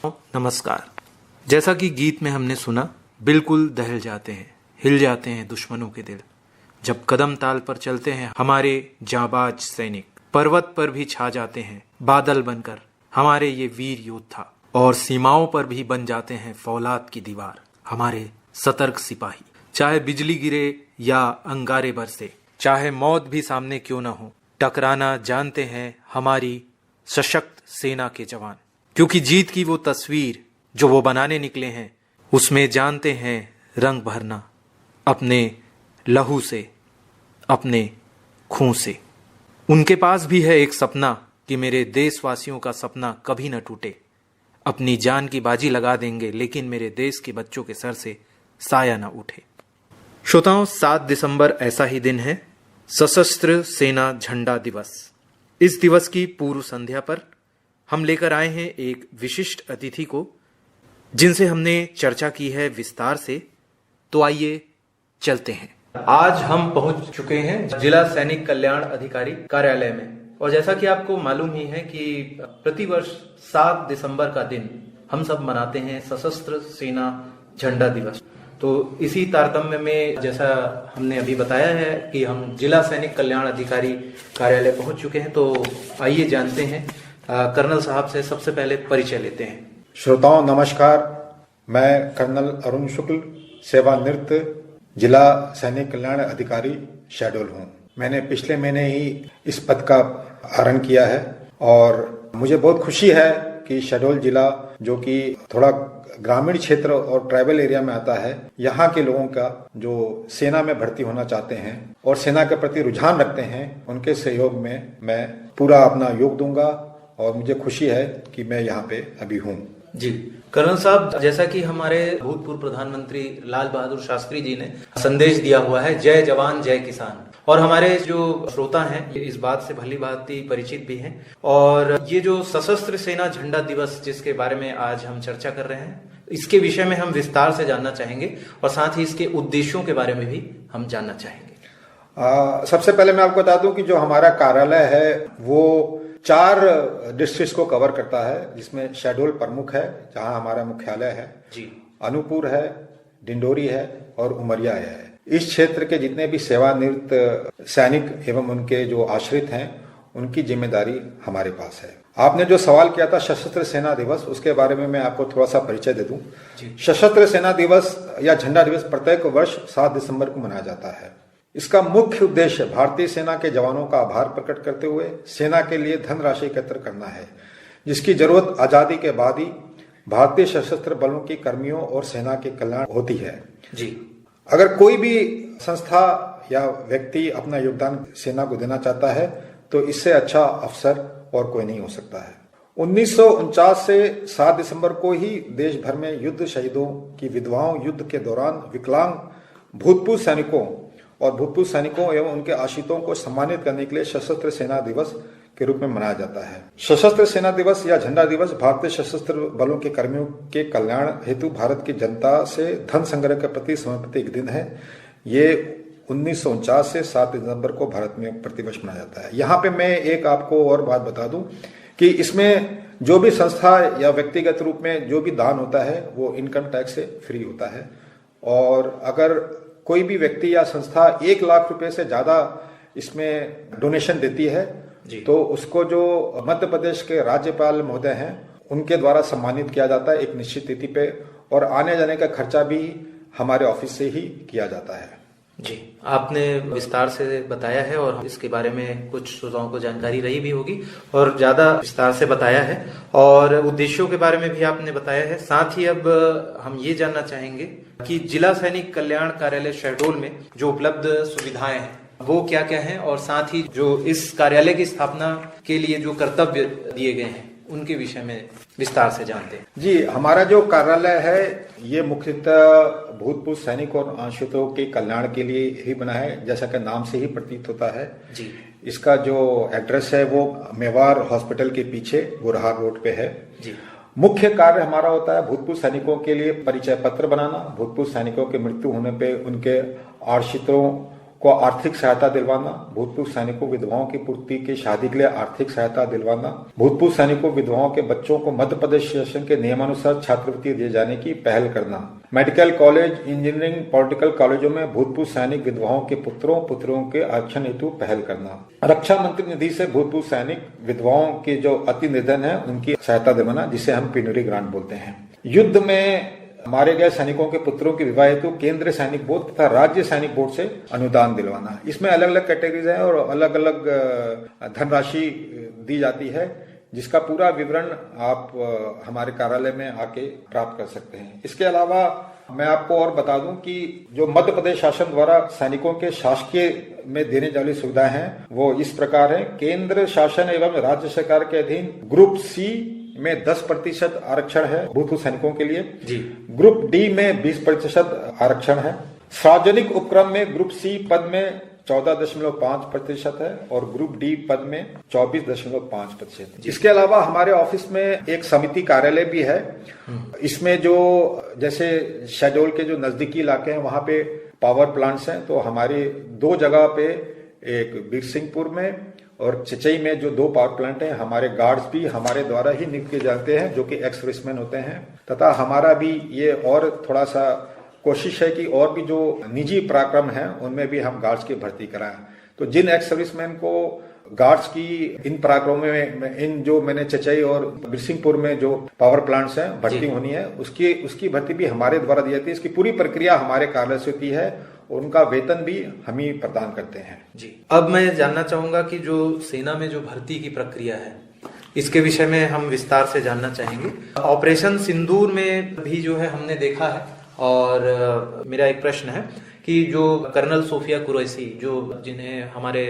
नमस्कार। जैसा कि गीत में हमने सुना, बिल्कुल दहल जाते हैं, हिल जाते हैं दुश्मनों के दिल जब कदम ताल पर चलते हैं हमारे जाबाज सैनिक। पर्वत पर भी छा जाते हैं बादल बनकर हमारे ये वीर योद्धा, और सीमाओं पर भी बन जाते हैं फौलाद की दीवार हमारे सतर्क सिपाही। चाहे बिजली गिरे या अंगारे बरसे, चाहे मौत भी सामने क्यों न हो, टकराना जानते हैं हमारी सशक्त सेना के जवान। क्योंकि जीत की वो तस्वीर जो वो बनाने निकले हैं, उसमें जानते हैं रंग भरना अपने लहू से, अपने खून से। उनके पास भी है एक सपना कि मेरे देशवासियों का सपना कभी न टूटे। अपनी जान की बाजी लगा देंगे लेकिन मेरे देश के बच्चों के सर से साया न उठे। श्रोताओं, 7 दिसंबर ऐसा ही दिन है, सशस्त्र सेना झंडा दिवस। इस दिवस की पूर्व संध्या पर हम लेकर आए हैं एक विशिष्ट अतिथि को, जिनसे हमने चर्चा की है विस्तार से। तो आइए चलते हैं। आज हम पहुंच चुके हैं जिला सैनिक कल्याण अधिकारी कार्यालय में, और जैसा कि आपको मालूम ही है कि प्रतिवर्ष 7 दिसंबर का दिन हम सब मनाते हैं सशस्त्र सेना झंडा दिवस। तो इसी तारतम्य में जैसा हमने अभी बताया है कि हम जिला सैनिक कल्याण अधिकारी कार्यालय पहुंच चुके हैं। तो आइए जानते हैं कर्नल साहब से। सबसे पहले परिचय लेते हैं। श्रोताओं नमस्कार, मैं कर्नल अरुण शुक्ल, सेवानिवृत्त जिला सैनिक कल्याण अधिकारी शहडोल हूँ। मैंने पिछले महीने ही इस पद का आरंभ किया है और मुझे बहुत खुशी है कि शहडोल जिला, जो कि थोड़ा ग्रामीण क्षेत्र और ट्राइबल एरिया में आता है, यहाँ के लोगों का जो सेना में भर्ती होना चाहते हैं और सेना के प्रति रुझान रखते हैं, उनके सहयोग में मैं पूरा अपना योग दूंगा और मुझे खुशी है कि मैं यहाँ पे अभी हूँ। जी कर्नल साहब, जैसा कि हमारे भूतपूर्व प्रधानमंत्री लाल बहादुर शास्त्री जी ने संदेश दिया हुआ है, जय जवान जय किसान, और हमारे जो श्रोता हैं इस बात से भली भांति परिचित भी हैं। और ये जो सशस्त्र सेना झंडा दिवस जिसके बारे में आज हम चर्चा कर रहे हैं, इसके विषय में हम विस्तार से जानना चाहेंगे और साथ ही इसके उद्देश्यों के बारे में भी हम जानना चाहेंगे। सबसे पहले मैं आपको बता दूं कि जो हमारा कार्यालय है वो 4 डिस्ट्रिक्ट को कवर करता है, जिसमें शहडोल प्रमुख है जहां हमारा मुख्यालय है जी, अनूपपुर है, डिंडोरी है और उमरिया है। इस क्षेत्र के जितने भी सेवानिवृत्त सैनिक एवं उनके जो आश्रित हैं, उनकी जिम्मेदारी हमारे पास है। आपने जो सवाल किया था सशस्त्र सेना दिवस, उसके बारे में मैं आपको थोड़ा सा परिचय दे दूं। सशस्त्र सेना दिवस या झंडा दिवस प्रत्येक वर्ष 7 दिसंबर को मनाया जाता है। इसका मुख्य उद्देश्य भारतीय सेना के जवानों का आभार प्रकट करते हुए सेना के लिए धनराशि एकत्र करना है, जिसकी जरूरत आजादी के बाद ही भारतीय सशस्त्र बलों के कर्मियों और सेना के कल्याण होती है जी। अगर कोई भी संस्था या व्यक्ति अपना योगदान सेना को देना चाहता है तो इससे अच्छा अवसर और कोई नहीं हो सकता है। 1949 से 7 दिसंबर को ही देश भर में युद्ध शहीदों की विधवाओं, युद्ध के दौरान विकलांग भूतपूर्व सैनिकों और भूतपूर्व सैनिकों एवं उनके आश्रितों को सम्मानित करने के लिए सशस्त्र सेना दिवस के रूप में मनाया जाता है। सशस्त्र सेना दिवस या झंडा दिवस भारतीय सशस्त्र बलों के कर्मियों के कल्याण हेतु भारत की जनता से धन संग्रह के प्रति समर्पित एक दिन है। ये 1949 से 7 दिसंबर को भारत में प्रतिवर्ष मनाया जाता है। यहाँ पे मैं एक आपको और बात बता दूं कि इसमें जो भी संस्था या व्यक्तिगत रूप में जो भी दान होता है वो इनकम टैक्स से फ्री होता है, और अगर कोई भी व्यक्ति या संस्था 1 लाख रुपए से ज्यादा इसमें डोनेशन देती है तो उसको जो मध्य प्रदेश के राज्यपाल महोदय हैं उनके द्वारा सम्मानित किया जाता है एक निश्चित तिथि पे, और आने जाने का खर्चा भी हमारे ऑफिस से ही किया जाता है। जी, आपने विस्तार से बताया है और इसके बारे में कुछ श्रोताओं को जानकारी रही भी होगी और ज्यादा विस्तार से बताया है, और उद्देश्यों के बारे में भी आपने बताया है। साथ ही अब हम ये जानना चाहेंगे कि जिला सैनिक कल्याण कार्यालय शहडोल में जो उपलब्ध सुविधाएं हैं वो क्या क्या हैं, और साथ ही जो इस कार्यालय की स्थापना के लिए जो कर्तव्य दिए गए हैं उनके विषय में विस्तार से जानते हैं। जी, हमारा जो कार्यालय है ये मुख्यतः भूतपूर्व सैनिक और आश्रितों के कल्याण के लिए ही बना है, जैसा कि नाम से ही प्रतीत होता है जी। इसका जो एड्रेस है वो मेवार हॉस्पिटल के पीछे गुरहार रोड पे है जी। मुख्य कार्य हमारा होता है भूतपूर्व सैनिकों के लिए परिचय पत्र बनाना, भूतपूर्व सैनिकों की मृत्यु होने पे उनके आश्रितों को आर्थिक सहायता दिलवाना, भूतपूर्व सैनिकों विधवाओं की पूर्ति की शादी के लिए आर्थिक सहायता दिलवाना, भूतपूर्व सैनिकों विधवाओं के बच्चों को मध्य प्रदेश शासन के नियमानुसार छात्रवृत्ति दिए जाने की पहल करना, मेडिकल कॉलेज, इंजीनियरिंग, पॉलिटिकल कॉलेजों में भूतपूर्व सैनिक विधवाओं के पुत्रों के आरक्षण हेतु पहल करना, रक्षा मंत्री निधि से भूतपूर्व सैनिक विधवाओं के जो अति निधन है उनकी सहायता दिलवाना, जिसे हम पिनरी ग्रांट बोलते हैं। युद्ध में मारे गए सैनिकों के पुत्रों के विवाह हेतु केंद्रीय सैनिक बोर्ड तथा राज्य सैनिक बोर्ड से अनुदान दिलवाना। इसमें अलग अलग कैटेगरीज हैं और अलग अलग धनराशि दी जाती है, जिसका पूरा विवरण आप हमारे कार्यालय में आके प्राप्त कर सकते हैं। इसके अलावा मैं आपको और बता दूं कि जो मध्य प्रदेश शासन द्वारा सैनिकों के शासकीय में देने वाली सुविधाएं हैं वो इस प्रकार है। केंद्र शासन एवं राज्य सरकार के अधीन ग्रुप सी में 10% आरक्षण है भूतपूर्व सैनिकों के लिए जी। ग्रुप डी में 20% आरक्षण है। सार्वजनिक उपक्रम में ग्रुप सी पद में 14.5% है और ग्रुप डी पद में 24.5%। इसके अलावा हमारे ऑफिस में एक समिति कार्यालय भी है। इसमें जो जैसे शहडोल के जो नजदीकी इलाके हैं वहां पे पावर प्लांट्स हैं, तो हमारी 2 जगह पे, एक बीरसिंहपुर में और चिचई में जो 2 पावर प्लांट हैं, हमारे गार्ड्स भी हमारे द्वारा ही नियुक्त किए जाते हैं जो कि एक्स सर्विसमैन होते हैं। तथा हमारा भी ये और थोड़ा सा कोशिश है कि और भी जो निजी पराक्रम हैं उनमें भी हम गार्ड्स की भर्ती कराएं। तो जिन एक्स सर्विसमैन को गार्ड्स की इन पराक्रमों में इन जो मैंने चचई और बिरसिंहपुर में जो पावर प्लांट्स हैं भर्ती होनी है, उसकी भर्ती भी हमारे द्वारा दी जाती है। इसकी पूरी प्रक्रिया हमारे कार्यालय से होती है और उनका वेतन भी हम ही प्रदान करते हैं जी। अब मैं जानना चाहूंगा कि जो सेना में जो भर्ती की प्रक्रिया है इसके विषय में हम विस्तार से जानना चाहेंगे। ऑपरेशन सिंदूर में भी जो है हमने देखा है, और मेरा एक प्रश्न है कि जो कर्नल सोफिया कुरैशी, जो जिन्हें हमारे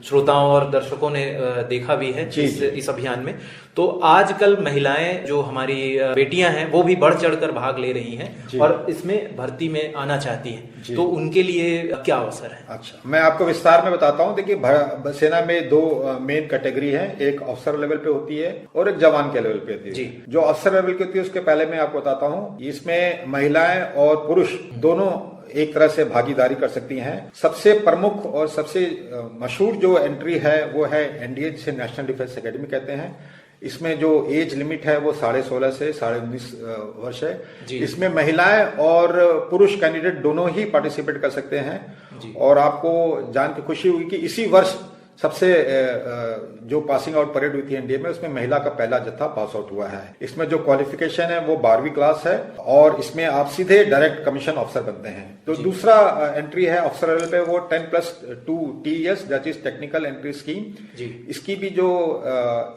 श्रोताओं और दर्शकों ने देखा भी है इस अभियान में, तो आजकल महिलाएं जो हमारी बेटियां हैं वो भी बढ़ चढ़कर भाग ले रही हैं और इसमें भर्ती में आना चाहती हैं, तो उनके लिए क्या अवसर है? अच्छा, मैं आपको विस्तार में बताता हूं। देखिए, सेना में 2 मेन कैटेगरी है, एक अफसर लेवल पे होती है और एक जवान के लेवल पे होती है। जो अफसर लेवल की होती है उसके पहले मैं आपको बताता हूँ, इसमें महिलाएं और पुरुष दोनों एक तरह से भागीदारी कर सकती हैं। सबसे प्रमुख और सबसे मशहूर जो एंट्री है वो है एनडीए, जिसे नेशनल डिफेंस एकेडमी कहते हैं। इसमें जो एज लिमिट है वो 16.5 से 19.5 वर्ष है। इसमें महिलाएं और पुरुष कैंडिडेट दोनों ही पार्टिसिपेट कर सकते हैं। और आपको जान के खुशी हुई कि इसी वर्ष सबसे जो पासिंग आउट परेड हुई थी एनडीए में, उसमें महिला का पहला जत्था पास आउट हुआ है। इसमें जो क्वालिफिकेशन है वो 12वीं क्लास है और इसमें आप सीधे डायरेक्ट कमीशन ऑफिसर बनते हैं। तो दूसरा एंट्री है अफसर लेवल पे, वो 10+2 TES that is technical entry scheme. इसकी भी जो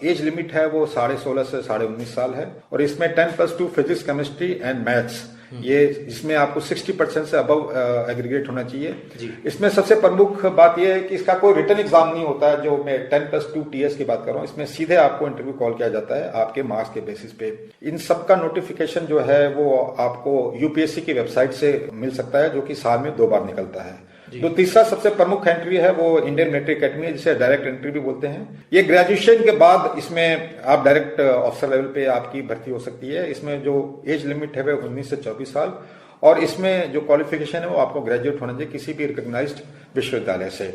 एज लिमिट है वो 16.5 से 19.5 साल है और इसमें 10+2 फिजिक्स, केमिस्ट्री एंड मैथ्स, ये इसमें आपको 60% से अबव एग्रीगेट होना चाहिए। इसमें सबसे प्रमुख बात यह है कि इसका कोई रिटन एग्जाम नहीं होता है। जो मैं 10+2 TS की बात कर रहा हूँ, इसमें सीधे आपको इंटरव्यू कॉल किया जाता है आपके मार्क्स के बेसिस पे। इन सब का नोटिफिकेशन जो है वो आपको यूपीएससी की वेबसाइट से मिल सकता है, जो कि साल में 2 बार निकलता है। जो तीसरा सबसे प्रमुख एंट्री है वो इंडियन मिलिट्री एकेडमी है, जिसे डायरेक्ट एंट्री भी बोलते हैं। ये ग्रेजुएशन के बाद इसमें आप डायरेक्ट ऑफिसर लेवल पे आपकी भर्ती हो सकती है। इसमें जो एज लिमिट है वो 19 से 24 साल और इसमें जो क्वालिफिकेशन है वो आपको ग्रेजुएट होना चाहिए किसी भी रिकॉग्नाइज्ड विश्वविद्यालय से।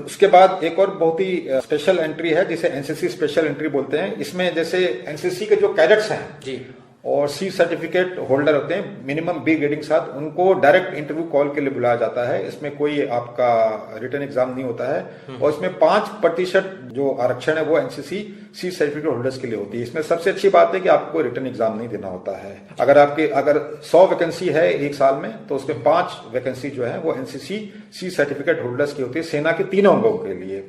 उसके बाद एक और बहुत ही स्पेशल एंट्री है जिसे एनसीसी स्पेशल एंट्री बोलते हैं। इसमें जैसे एनसीसी के जो कैडेट्स हैं और सी सर्टिफिकेट होल्डर होते हैं मिनिमम बी ग्रेडिंग साथ, उनको डायरेक्ट इंटरव्यू कॉल के लिए बुलाया जाता है। इसमें कोई आपका रिटन एग्जाम नहीं होता है और इसमें 5% जो आरक्षण है वो एनसीसी सी सर्टिफिकेट होल्डर्स के लिए होती है। इसमें सबसे अच्छी बात है कि आपको कोई रिटन एग्जाम नहीं देना होता है। अगर 100 वैकेंसी है एक साल में, तो उसमें 5 वैकेंसी जो है वो एनसीसी सी सर्टिफिकेट होल्डर्स की होती है सेना के 3 अंगों के लिए।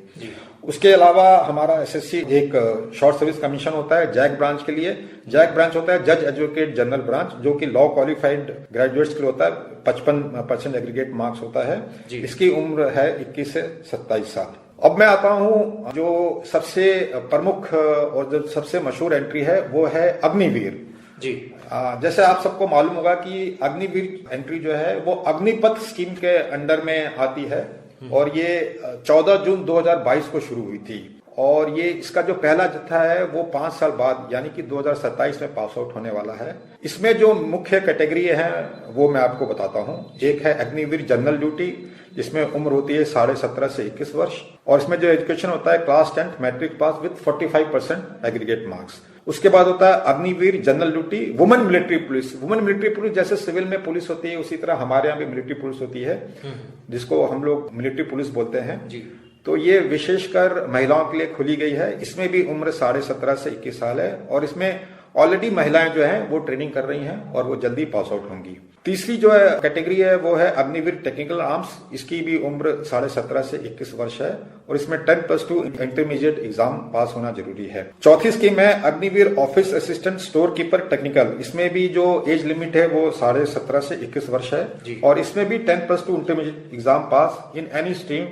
उसके अलावा हमारा एसएससी एक शॉर्ट सर्विस कमीशन होता है जैक ब्रांच के लिए। जैक ब्रांच होता है जज एडवोकेट जनरल ब्रांच, जो कि लॉ क्वालिफाइड ग्रेजुएट्स के लिए होता है। 55% एग्रीगेट मार्क्स होता है। इसकी उम्र है 21 से 27 साल। अब मैं आता हूं, जो सबसे प्रमुख और जो सबसे मशहूर एंट्री है वो है अग्निवीर जी। जैसे आप सबको मालूम होगा कि अग्निवीर एंट्री जो है वो अग्निपथ स्कीम के अंडर में आती है और ये 14 जून 2022 को शुरू हुई थी और ये इसका जो पहला जत्था है वो 5 साल बाद यानी कि 2027 में पास आउट होने वाला है। इसमें जो मुख्य कैटेगरी है वो मैं आपको बताता हूँ। एक है अग्निवीर जनरल ड्यूटी, जिसमें उम्र होती है 17.5 से 21 वर्ष। और इसमें जो एजुकेशन होता है class 10th matric pass with 45% aggregate marks. उसके बाद होता है Agniveer general duty women military police. Women military police जैसे सिविल में पुलिस होती है उसी तरह हमारे यहाँ भी मिलिट्री पुलिस होती है, जिसको हम लोग मिलिट्री पुलिस बोलते हैं जी। तो ये विशेषकर महिलाओं के लिए खुली गई है। इसमें भी उम्र 17.5 से 21 साल है और इसमें ऑलरेडी महिलाएं जो हैं वो ट्रेनिंग कर रही हैं और वो जल्दी पास आउट होंगी। तीसरी जो है कैटेगरी है वो है अग्निवीर टेक्निकल आर्म्स। इसकी भी उम्र 17.5 से 21 वर्ष है और इसमें 10+2 इंटरमीडिएट एग्जाम पास होना जरूरी है। चौथी स्कीम है Agniveer office assistant store keeper technical. इसमें भी जो एज लिमिट है वो 17.5 से 21 वर्ष है और इसमें भी 10+2 intermediate exam pass in any stream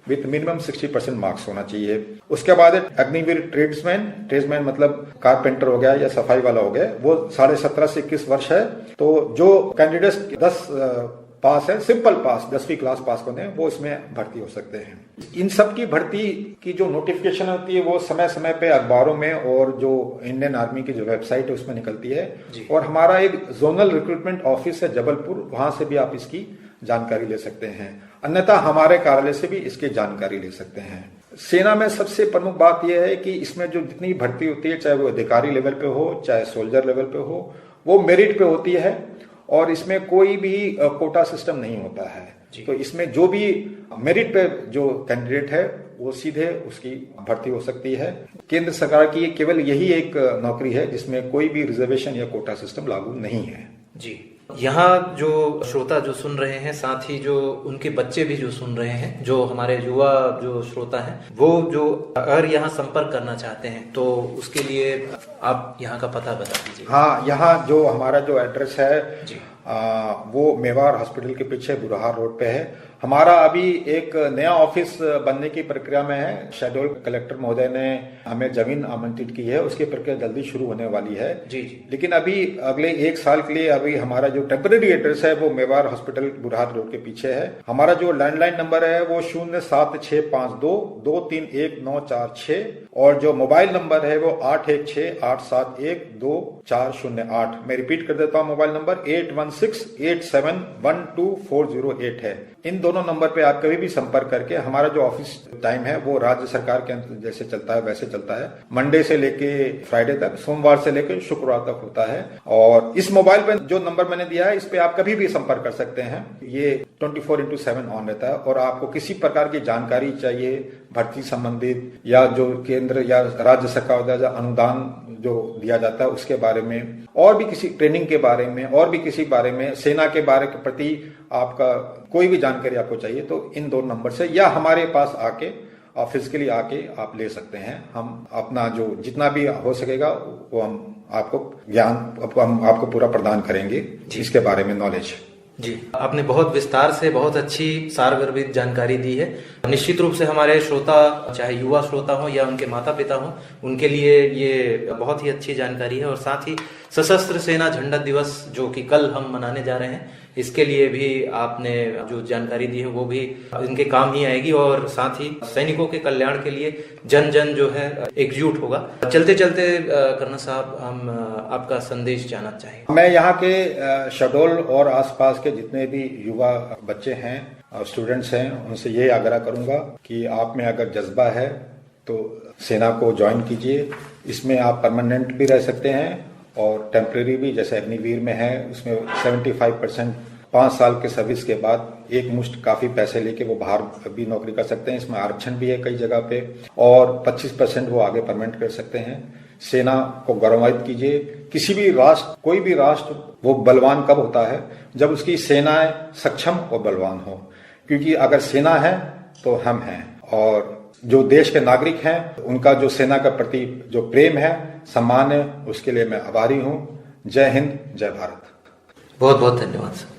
with minimum 60% marks होना चाहिए। उसके बाद अग्निवीर ट्रेड्समैन मतलब कारपेंटर हो गया या सफाई वाला हो गया, वो 17.5 से 21 वर्ष है। तो जो कैंडिडेट्स 10 पास है, सिंपल पास 10वीं क्लास पास करते हैं, वो इसमें भर्ती हो सकते हैं। इन सब की भर्ती की जो नोटिफिकेशन होती है वो समय समय पे अखबारों में और जो इंडियन आर्मी की जो वेबसाइट है उसमें निकलती है और हमारा एक जोनल रिक्रूटमेंट ऑफिस है जबलपुर, वहां से भी आप इसकी जानकारी ले सकते हैं। अन्यथा हमारे कार्यालय से भी इसकी जानकारी ले सकते हैं। सेना में सबसे प्रमुख बात यह है कि इसमें जो जितनी भर्ती होती है, चाहे वो अधिकारी लेवल पे हो चाहे सोल्जर लेवल पे हो, वो मेरिट पे होती है और इसमें कोई भी कोटा सिस्टम नहीं होता है। तो इसमें जो भी मेरिट पे जो कैंडिडेट है वो सीधे उसकी भर्ती हो सकती है। केंद्र सरकार की केवल यही एक नौकरी है जिसमें कोई भी रिजर्वेशन या कोटा सिस्टम लागू नहीं है जी। यहाँ जो श्रोता जो सुन रहे हैं, साथ ही जो उनके बच्चे भी जो सुन रहे हैं, जो हमारे युवा जो श्रोता हैं, वो जो अगर यहाँ संपर्क करना चाहते हैं तो उसके लिए आप यहाँ का पता बता दीजिए। हाँ, यहाँ जो हमारा जो एड्रेस है जी, वो मेवाड़ हॉस्पिटल के पीछे बुरहार रोड पे है। हमारा अभी एक नया ऑफिस बनने की प्रक्रिया में है। शेड्यूल कलेक्टर महोदय ने हमें जमीन आमंत्रित की है, उसकी प्रक्रिया जल्दी शुरू होने वाली है जी। लेकिन अभी अगले 1 साल के लिए अभी हमारा जो टेम्पररी एड्रेस है वो मेवाड़ हॉस्पिटल बुरहार रोड के पीछे है। हमारा जो लैंडलाइन नंबर है वो 07652231946 और जो मोबाइल नंबर है वो 8168712408। मैं रिपीट कर देता हूँ, मोबाइल नंबर 8168712408 है। इन दोनों नंबर पे आप कभी भी संपर्क करके, हमारा जो ऑफिस टाइम है वो राज्य सरकार के जैसे चलता है वैसे चलता है, मंडे से लेके फ्राइडे तक, सोमवार से लेके शुक्रवार तक होता है। और इस मोबाइल पे जो नंबर मैंने दिया है इस पे आप कभी भी संपर्क कर सकते हैं। ये 24/7 ऑन रहता है और आपको किसी प्रकार की जानकारी चाहिए भर्ती संबंधित या जो केंद्र या राज्य सरकार द्वारा अनुदान जो दिया जाता है उसके बारे में, और भी किसी ट्रेनिंग के बारे में, और भी किसी बारे में, सेना के बारे के प्रति आपका कोई भी जानकारी आपको चाहिए तो इन 2 नंबर से या हमारे पास आके फिजिकली आके आप ले सकते हैं। हम अपना जो जितना भी हो सकेगा वो हम आपको ज्ञान हम आपको पूरा प्रदान करेंगे इसके बारे में नॉलेज जी। आपने बहुत विस्तार से बहुत अच्छी सारगर्भित जानकारी दी है। निश्चित रूप से हमारे श्रोता, चाहे युवा श्रोता हो या उनके माता पिता हो, उनके लिए ये बहुत ही अच्छी जानकारी है। और साथ ही सशस्त्र सेना झंडा दिवस जो कि कल हम मनाने जा रहे हैं, इसके लिए भी आपने जो जानकारी दी है वो भी इनके काम ही आएगी। और साथ ही सैनिकों के कल्याण के लिए जन जन जो है एकजुट होगा। चलते चलते कर्नल साहब, हम आपका संदेश जानना चाहेंगे। मैं यहाँ के शहडोल और आसपास के जितने भी युवा बच्चे हैं, स्टूडेंट्स हैं, उनसे ये आग्रह करूंगा कि आप में अगर जज्बा है तो सेना को ज्वाइन कीजिए। इसमें आप परमानेंट भी रह सकते हैं और टेम्परेरी भी, जैसे अग्निवीर में है उसमें 75% 5 साल के सर्विस के बाद एक मुश्त काफी पैसे लेके वो बाहर भी नौकरी कर सकते हैं। इसमें आरक्षण भी है कई जगह पे और 25% वो आगे परमानेंट कर सकते हैं। सेना को गौरवान्वित कीजिए। किसी भी राष्ट्र, कोई भी राष्ट्र वो बलवान कब होता है जब उसकी सेनाएं सक्षम और बलवान हो, क्योंकि अगर सेना है तो हम हैं। और जो देश के नागरिक हैं उनका जो सेना के प्रति जो प्रेम है, सम्मान है, उसके लिए मैं आभारी हूं। जय हिंद, जय भारत। बहुत बहुत धन्यवाद सर।